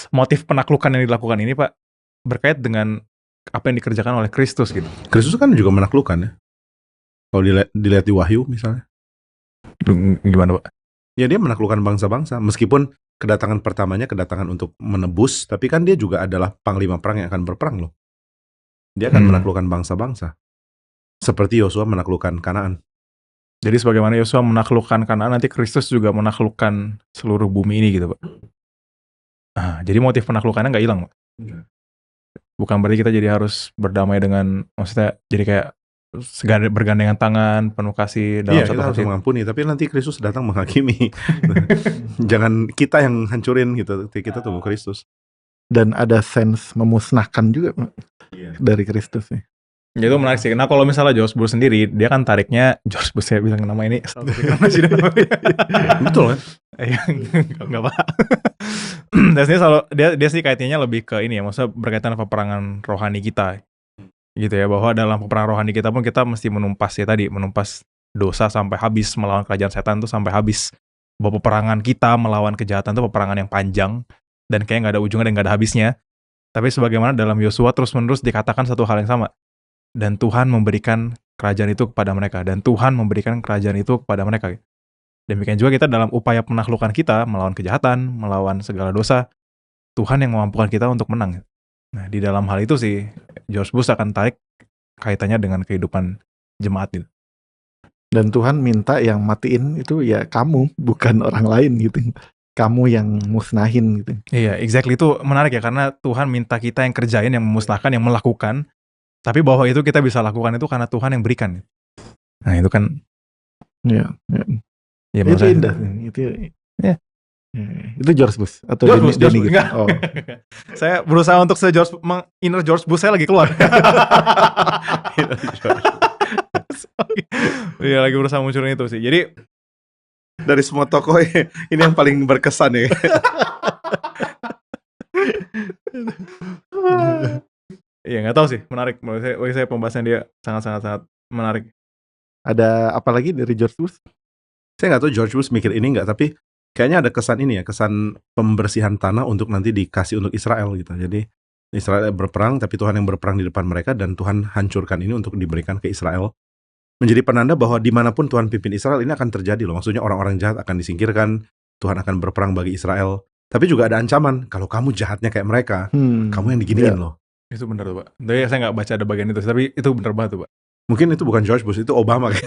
motif penaklukan yang dilakukan ini Pak, berkait dengan apa yang dikerjakan oleh Kristus gitu. Kristus kan juga menaklukkan ya. Kalau dilihat di Wahyu misalnya. Gimana Pak? Ya dia menaklukkan bangsa-bangsa. Meskipun kedatangan pertamanya kedatangan untuk menebus, tapi kan dia juga adalah panglima perang yang akan berperang loh. Dia akan menaklukkan bangsa-bangsa. Seperti Yosua menaklukkan Kanaan. Jadi sebagaimana Yosua menaklukkan Kanaan, nanti Kristus juga menaklukkan seluruh bumi ini gitu Pak. Jadi motif penaklukannya nggak hilang Pak. Bukan berarti kita jadi harus berdamai dengan, maksudnya jadi kayak bergandengan tangan, penuh kasih dalam satu kita harus hati. mengampuni, tapi nanti Kristus datang menghakimi. Jangan kita yang hancurin gitu, kita tunggu Kristus. Dan ada sense memusnahkan juga dari Kristus nih. Itu menarik sih. Nah kalau misalnya George Bush sendiri, dia kan tariknya, George Bush saya bilang nama ini, betul kan? Enggak Pak. Dan dia sih kaitannya lebih ke ini ya, maksudnya berkaitan dengan peperangan rohani kita. Gitu ya, bahwa dalam peperangan rohani kita pun kita mesti menumpas dosa sampai habis, melawan kerajaan setan itu sampai habis. Bahwa peperangan kita melawan kejahatan itu peperangan yang panjang dan kayak nggak ada ujungnya dan nggak ada habisnya. Tapi sebagaimana dalam Yosua terus-menerus dikatakan satu hal yang sama. Dan Tuhan memberikan kerajaan itu kepada mereka, dan Tuhan memberikan kerajaan itu kepada mereka. Demikian juga kita dalam upaya penaklukan kita melawan kejahatan, melawan segala dosa, Tuhan yang memampukan kita untuk menang. Nah, di dalam hal itu sih George Bush akan tarik kaitannya dengan kehidupan jemaat gitu. Dan Tuhan minta yang matiin itu ya kamu, bukan orang lain gitu. Kamu yang musnahin gitu. Iya, exactly, itu menarik ya, karena Tuhan minta kita yang kerjain, yang memusnahkan, yang melakukan. Tapi bahwa itu kita bisa lakukan itu karena Tuhan yang berikan. Nah, itu kan ya itu indah. Itu George Bush atau George Bush gitu? Oh. Saya berusaha untuk inner George Bush saya lagi keluar. Iya, lagi berusaha munculin itu sih. Jadi dari semua tokoh ini yang paling berkesan ya. Iya, nggak tahu sih, menarik. Menurut saya pembahasan dia sangat menarik. Ada apa lagi dari George Bush? Saya nggak tahu George Bush mikir ini nggak, tapi kayaknya ada kesan ini ya, kesan pembersihan tanah untuk nanti dikasih untuk Israel gitu. Jadi Israel berperang, tapi Tuhan yang berperang di depan mereka, dan Tuhan hancurkan ini untuk diberikan ke Israel. Menjadi penanda bahwa dimanapun Tuhan pimpin Israel ini akan terjadi loh. Maksudnya orang-orang jahat akan disingkirkan, Tuhan akan berperang bagi Israel. Tapi juga ada ancaman, kalau kamu jahatnya kayak mereka, kamu yang diginiin loh. Itu benar tuh Pak. Tapi saya nggak baca ada bagian itu, tapi itu benar banget tuh Pak. Mungkin itu bukan George Bush, itu Obama kayak.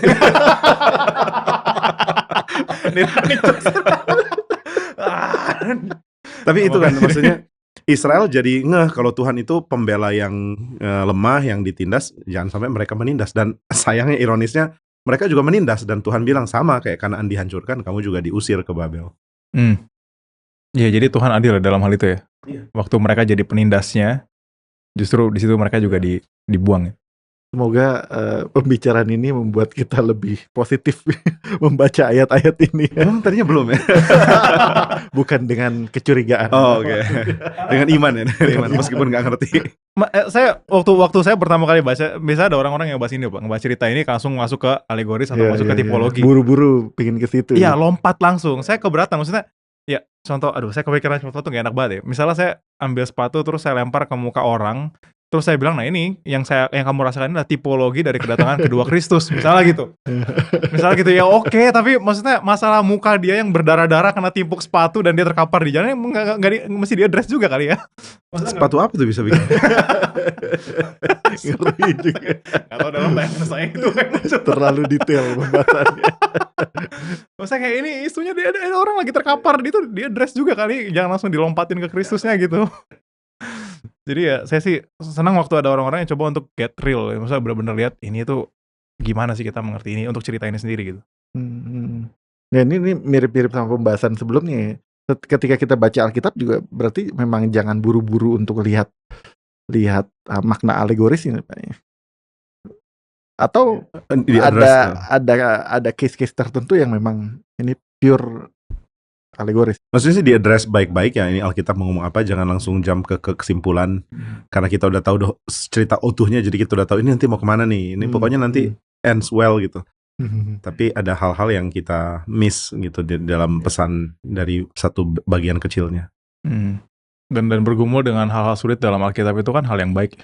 Tapi itu kan maksudnya Israel jadi ngeh kalau Tuhan itu pembela yang lemah, yang ditindas, jangan sampai mereka menindas. Dan sayangnya, ironisnya, mereka juga menindas, dan Tuhan bilang sama kayak Kanaan dihancurkan, kamu juga diusir ke Babel. Iya, jadi Tuhan adil dalam hal itu ya. Waktu mereka jadi penindasnya, justru di situ mereka juga dibuang. Semoga pembicaraan ini membuat kita lebih positif membaca ayat-ayat ini. Emang tadinya belum ya? Bukan dengan kecurigaan. Oh, oke. Dengan iman ya, iman, meskipun nggak ngerti. Saya waktu saya pertama kali baca, biasa ada orang-orang yang bahas ini Pak, ngebaca cerita ini langsung masuk ke alegoris atau masuk ke tipologi. Buru-buru pingin ke situ. Iya, lompat langsung. Saya keberatan, maksudnya ya contoh, saya kepikiran contoh tuh gak enak banget ya. Misalnya saya ambil sepatu terus saya lempar ke muka orang, terus saya bilang, nah ini yang kamu rasakan adalah tipologi dari kedatangan kedua Kristus, misalnya gitu. Misalnya gitu ya, oke, tapi maksudnya masalah muka dia yang berdarah-darah kena timpuk sepatu dan dia terkapar di jalan, mesti dia dress juga kali ya. Maksudnya sepatu apa tuh bisa bikin? Ngeri juga. Atau dalam bayangan saya itu terlalu detail pembahasannya. Maksudnya kayak ini isunya dia ada orang lagi terkapar, dia dress juga kali, jangan langsung dilompatin ke Kristusnya gitu. Jadi ya saya sih senang waktu ada orang-orang yang coba untuk get real, maksudnya benar-benar lihat ini tuh gimana sih kita mengerti ini untuk cerita ini sendiri gitu. Ya ini mirip-mirip sama pembahasan sebelumnya. Ketika kita baca Alkitab juga berarti memang jangan buru-buru untuk lihat makna alegoris ini Pak. Atau ada case-case tertentu yang memang ini pure alegoris. Maksudnya sih diadres baik-baik ya, ini Alkitab mau ngomong apa, jangan langsung jump ke kesimpulan. Karena kita udah tahu cerita utuhnya, jadi kita udah tahu ini nanti mau kemana nih. Ini pokoknya nanti ends well gitu. Tapi ada hal-hal yang kita miss gitu di dalam pesan dari satu bagian kecilnya. Dan bergumul dengan hal-hal sulit dalam Alkitab itu kan hal yang baik.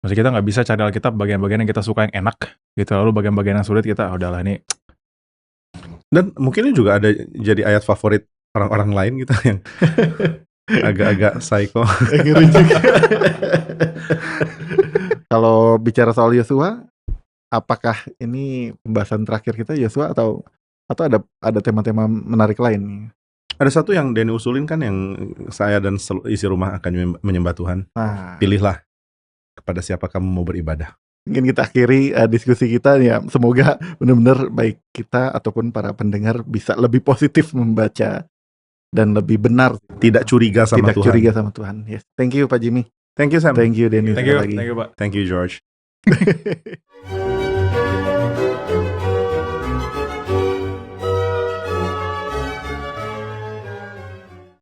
Maksudnya kita nggak bisa cari Alkitab bagian-bagian yang kita suka yang enak gitu, lalu bagian-bagian yang sulit kita udahlah ini. Dan mungkin ini juga ada jadi ayat favorit orang-orang lain gitu yang agak-agak psycho. Kalau bicara soal Yosua, apakah ini pembahasan terakhir kita Yosua atau ada tema-tema menarik lain? Ada satu yang Denny usulin kan, yang saya dan isi rumah akan menyembah Tuhan. Pilihlah kepada siapa kamu mau beribadah. Mungkin kita akhiri diskusi kita ya, semoga benar-benar baik kita ataupun para pendengar bisa lebih positif membaca dan lebih benar, tidak curiga sama Tuhan. Yes. Thank you Pak Jimmy. Thank you Sam. Thank you Denny. Thank you Pak. Thank you George.